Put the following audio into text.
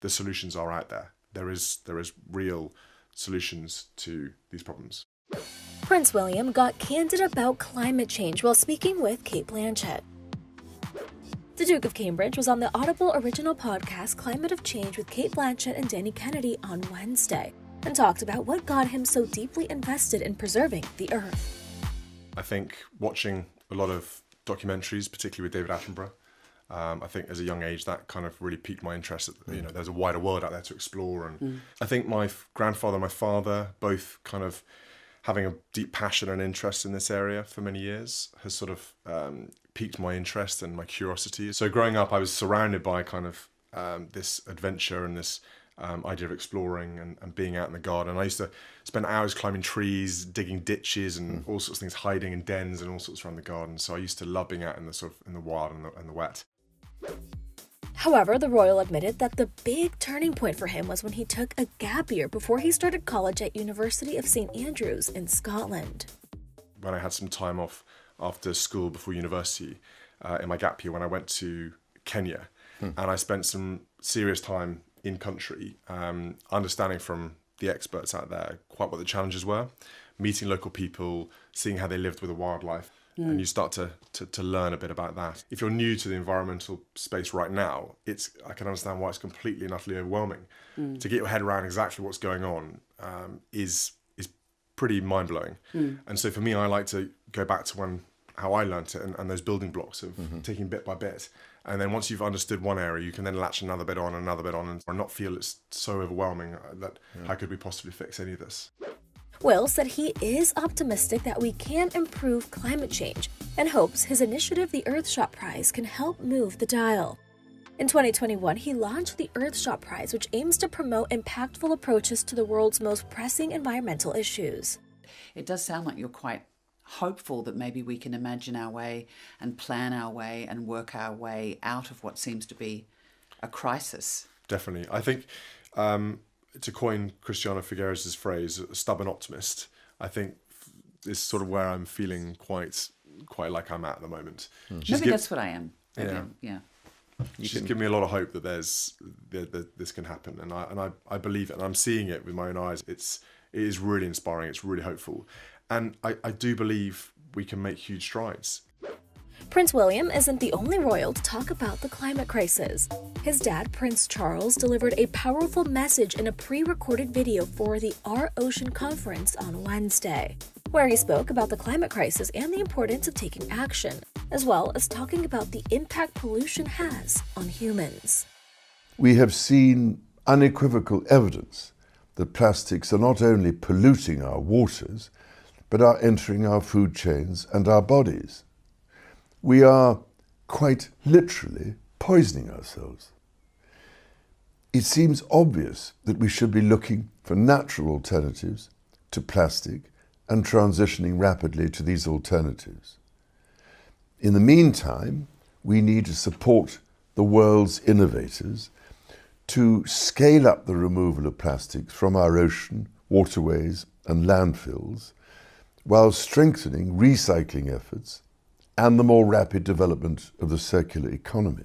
the solutions are out there. There is real solutions to these problems. Prince William got candid about climate change while speaking with Cate Blanchett. The Duke of Cambridge was on the Audible Original Podcast Climate of Change with Cate Blanchett and Danny Kennedy on Wednesday, and talked about what got him so deeply invested in preserving the Earth. I think watching a lot of documentaries, particularly with David Attenborough, I think as a young age that kind of really piqued my interest. There's a wider world out there to explore, and I think my grandfather and my father, both kind of having a deep passion and interest in this area for many years, has sort of piqued my interest and my curiosity. So growing up, I was surrounded by kind of this adventure and this idea of exploring and being out in the garden. I used to spend hours climbing trees, digging ditches and all sorts of things, hiding in dens and all sorts around the garden. So I used to love being out in the wild and the wet. However, the royal admitted that the big turning point for him was when he took a gap year before he started college at University of St Andrews in Scotland. When I had some time off after school before university, in my gap year, when I went to Kenya, and I spent some serious time in country, understanding from the experts out there quite what the challenges were, meeting local people, seeing how they lived with the wildlife, and you start to learn a bit about that. If you're new to the environmental space right now, I can understand why it's completely and utterly overwhelming. To get your head around exactly what's going on is pretty mind-blowing. And so for me, I like to go back to how I learnt it and those building blocks of taking bit by bit. And then once you've understood one area, you can then latch another bit on, and not feel it's so overwhelming that how could we possibly fix any of this? Will said he is optimistic that we can improve climate change and hopes his initiative, the Earthshot Prize, can help move the dial. In 2021, he launched the Earthshot Prize, which aims to promote impactful approaches to the world's most pressing environmental issues. It does sound like you're quite hopeful that maybe we can imagine our way and plan our way and work our way out of what seems to be a crisis. Definitely. I think, to coin Christiana Figueres' phrase, a stubborn optimist, I think is sort of where I'm feeling quite like I'm at the moment. Maybe that's what I am. Yeah. She's given me a lot of hope that this can happen, and I believe it, and I'm seeing it with my own eyes. It is really inspiring. It's really hopeful, and I do believe we can make huge strides. Prince William isn't the only royal to talk about the climate crisis. His dad, Prince Charles, delivered a powerful message in a pre-recorded video for the Our Ocean conference on Wednesday, where he spoke about the climate crisis and the importance of taking action, as well as talking about the impact pollution has on humans. We have seen unequivocal evidence that plastics are not only polluting our waters, but are entering our food chains and our bodies. We are quite literally poisoning ourselves. It seems obvious that we should be looking for natural alternatives to plastic and transitioning rapidly to these alternatives. In the meantime, we need to support the world's innovators to scale up the removal of plastics from our ocean, waterways and landfills, while strengthening recycling efforts and the more rapid development of the circular economy.